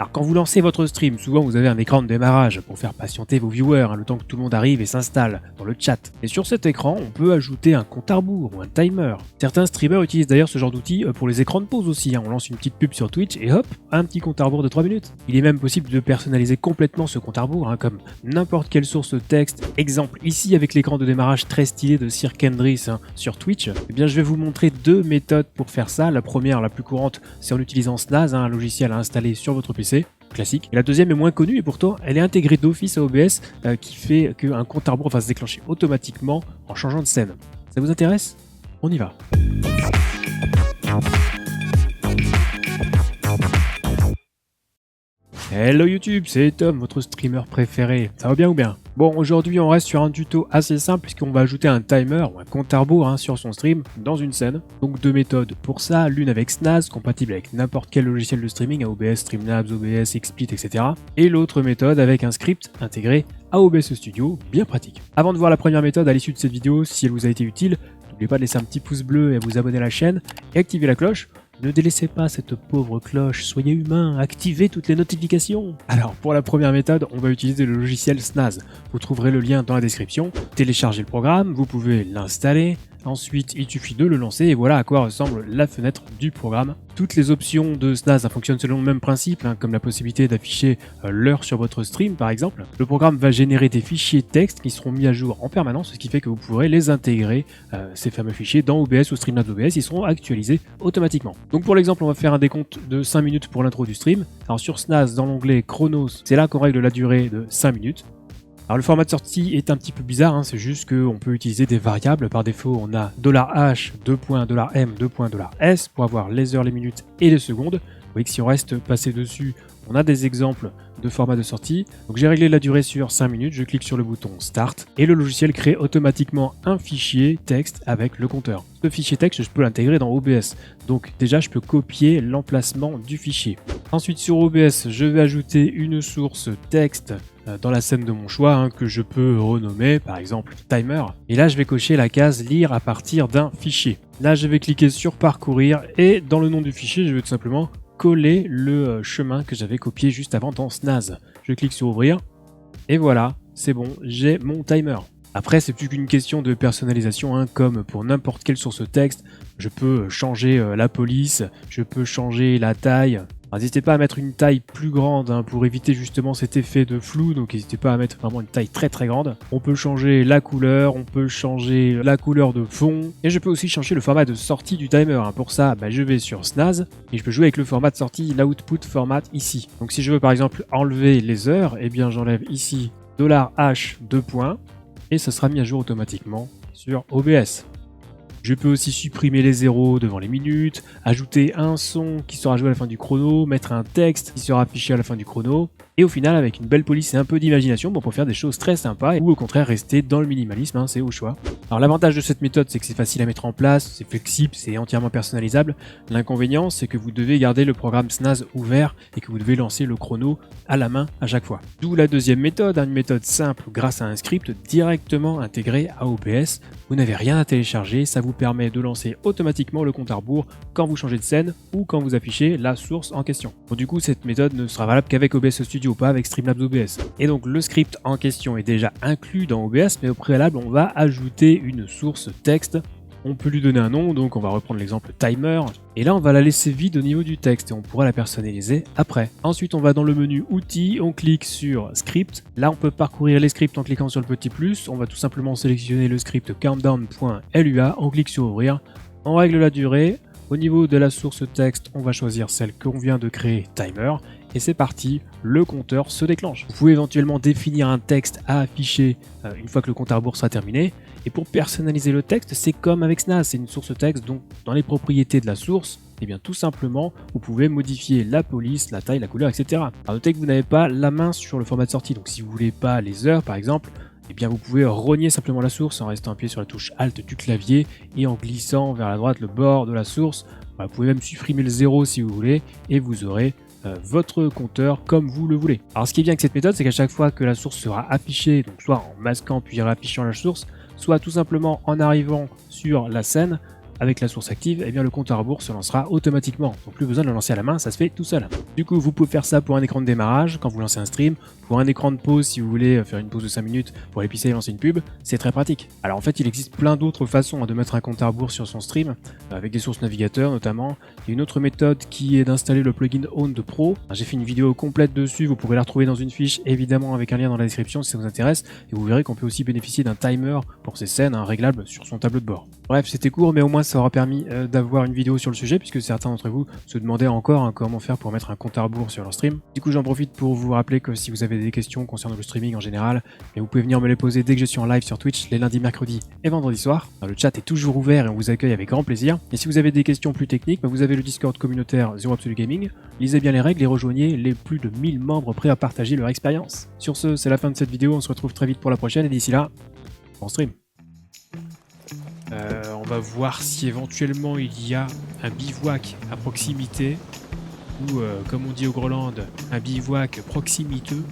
Alors quand vous lancez votre stream, souvent vous avez un écran de démarrage pour faire patienter vos viewers, le temps que tout le monde arrive et s'installe dans le chat. Et sur cet écran, on peut ajouter un compte à rebours ou un timer. Certains streamers utilisent d'ailleurs ce genre d'outil pour les écrans de pause aussi. On lance une petite pub sur Twitch et hop, un petit compte à rebours de 3 minutes. Il est même possible de personnaliser complètement ce compte à rebours, comme n'importe quelle source de texte. Exemple ici avec l'écran de démarrage très stylé de Sir Kendris sur Twitch. Eh bien je vais vous montrer deux méthodes pour faire ça. La première, la plus courante, c'est en utilisant Snaz, un logiciel à installer sur votre PC. Classique. Et la deuxième est moins connue et pourtant elle est intégrée d'office à OBS qui fait qu'un compte à rebours va se déclencher automatiquement en changeant de scène. Ça vous intéresse? On y va. Hello YouTube, c'est Tom, votre streamer préféré. Ça va bien ou bien? Bon, aujourd'hui on reste sur un tuto assez simple puisqu'on va ajouter un timer ou un compte à rebours sur son stream dans une scène. Donc deux méthodes pour ça, l'une avec Snaz, compatible avec n'importe quel logiciel de streaming, OBS, Streamlabs, OBS, XSplit, etc. Et l'autre méthode avec un script intégré à OBS Studio, bien pratique. Avant de voir la première méthode à l'issue de cette vidéo, si elle vous a été utile, n'oubliez pas de laisser un petit pouce bleu et à vous abonner à la chaîne et activer la cloche. Ne délaissez pas cette pauvre cloche, soyez humain, activez toutes les notifications. Alors pour la première méthode, on va utiliser le logiciel Snaz. Vous trouverez le lien dans la description. Téléchargez le programme, vous pouvez l'installer. Ensuite, il suffit de le lancer et voilà à quoi ressemble la fenêtre du programme. Toutes les options de Snaz fonctionnent selon le même principe, comme la possibilité d'afficher l'heure sur votre stream par exemple. Le programme va générer des fichiers texte qui seront mis à jour en permanence, ce qui fait que vous pourrez les intégrer, ces fameux fichiers, dans OBS ou Streamlabs OBS, ils seront actualisés automatiquement. Donc pour l'exemple, on va faire un décompte de 5 minutes pour l'intro du stream. Alors sur Snaz, dans l'onglet Chronos, c'est là qu'on règle la durée de 5 minutes. Alors le format de sortie est un petit peu bizarre, c'est juste qu'on peut utiliser des variables. Par défaut, on a $h, $m, $s pour avoir les heures, les minutes et les secondes. Vous voyez que si on reste passé dessus, on a des exemples de format de sortie. Donc j'ai réglé la durée sur 5 minutes, je clique sur le bouton Start et le logiciel crée automatiquement un fichier texte avec le compteur. Ce fichier texte, je peux l'intégrer dans OBS. Donc déjà, je peux copier l'emplacement du fichier. Ensuite sur OBS, je vais ajouter une source texte dans la scène de mon choix que je peux renommer par exemple timer. Et là, je vais cocher la case lire à partir d'un fichier. Là, je vais cliquer sur parcourir et dans le nom du fichier, je vais tout simplement coller le chemin que j'avais copié juste avant dans Snaz. Je clique sur ouvrir et voilà, c'est bon, j'ai mon timer. Après, c'est plus qu'une question de personnalisation, comme pour n'importe quelle source texte. Je peux changer la police, je peux changer la taille. N'hésitez pas à mettre une taille plus grande pour éviter justement cet effet de flou, donc n'hésitez pas à mettre vraiment une taille très très grande. On peut changer la couleur, on peut changer la couleur de fond, et je peux aussi changer le format de sortie du timer. Pour ça, je vais sur Snaz, et je peux jouer avec le format de sortie, l'output format ici. Donc si je veux par exemple enlever les heures, j'enlève ici $h 2 points, et ça sera mis à jour automatiquement sur OBS. Je peux aussi supprimer les zéros devant les minutes, ajouter un son qui sera joué à la fin du chrono, mettre un texte qui sera affiché à la fin du chrono, et au final avec une belle police et un peu d'imagination, on peut faire des choses très sympas, ou au contraire rester dans le minimalisme, c'est au choix. Alors l'avantage de cette méthode, c'est que c'est facile à mettre en place, c'est flexible, c'est entièrement personnalisable. L'inconvénient, c'est que vous devez garder le programme Snaz ouvert et que vous devez lancer le chrono à la main à chaque fois. D'où la deuxième méthode, une méthode simple grâce à un script directement intégré à OBS. Vous n'avez rien à télécharger, ça vous permet de lancer automatiquement le compte à rebours quand vous changez de scène ou quand vous affichez la source en question. Bon, du coup, cette méthode ne sera valable qu'avec OBS Studio, pas avec Streamlabs OBS. Et donc le script en question est déjà inclus dans OBS, mais au préalable, on va ajouter une source texte. On peut lui donner un nom, donc on va reprendre l'exemple timer, et là on va la laisser vide au niveau du texte et on pourra la personnaliser après. Ensuite on va dans le menu outils, on clique sur script, là on peut parcourir les scripts en cliquant sur le petit plus, on va tout simplement sélectionner le script countdown.lua, on clique sur ouvrir, on règle la durée, au niveau de la source texte on va choisir celle qu'on vient de créer, timer, et c'est parti, le compteur se déclenche. Vous pouvez éventuellement définir un texte à afficher une fois que le compte à rebours sera terminé. Et pour personnaliser le texte, c'est comme avec Snaz, c'est une source texte, donc dans les propriétés de la source, tout simplement, vous pouvez modifier la police, la taille, la couleur, etc. Alors notez que vous n'avez pas la main sur le format de sortie, donc si vous voulez pas les heures par exemple, vous pouvez rogner simplement la source en restant appuyé sur la touche Alt du clavier et en glissant vers la droite le bord de la source. Vous pouvez même supprimer le 0 si vous voulez, et vous aurez votre compteur comme vous le voulez. Alors ce qui est bien avec cette méthode, c'est qu'à chaque fois que la source sera affichée, donc soit en masquant puis réaffichant la source, soit tout simplement en arrivant sur la scène, avec la source active, eh bien le compte à rebours se lancera automatiquement. Donc plus besoin de le lancer à la main, ça se fait tout seul. Du coup, vous pouvez faire ça pour un écran de démarrage quand vous lancez un stream, pour un écran de pause si vous voulez faire une pause de 5 minutes pour aller pisser et lancer une pub, c'est très pratique. Alors en fait, il existe plein d'autres façons de mettre un compte à rebours sur son stream, avec des sources navigateurs notamment. Il y a une autre méthode qui est d'installer le plugin Own de Pro. J'ai fait une vidéo complète dessus, vous pourrez la retrouver dans une fiche, évidemment avec un lien dans la description si ça vous intéresse, et vous verrez qu'on peut aussi bénéficier d'un timer pour ces scènes réglable sur son tableau de bord. Bref, c'était court, mais au moins ça aura permis d'avoir une vidéo sur le sujet, puisque certains d'entre vous se demandaient encore comment faire pour mettre un compte à rebours sur leur stream. Du coup, j'en profite pour vous rappeler que si vous avez des questions concernant le streaming en général, vous pouvez venir me les poser dès que je suis en live sur Twitch les lundis, mercredis et vendredis soirs. Le chat est toujours ouvert et on vous accueille avec grand plaisir. Et si vous avez des questions plus techniques, vous avez le Discord communautaire Zero Absolute Gaming. Lisez bien les règles et rejoignez les plus de 1000 membres prêts à partager leur expérience. Sur ce, c'est la fin de cette vidéo, on se retrouve très vite pour la prochaine et d'ici là, bon stream. On va voir si éventuellement il y a un bivouac à proximité ou comme on dit au Groenland, un bivouac proximiteux.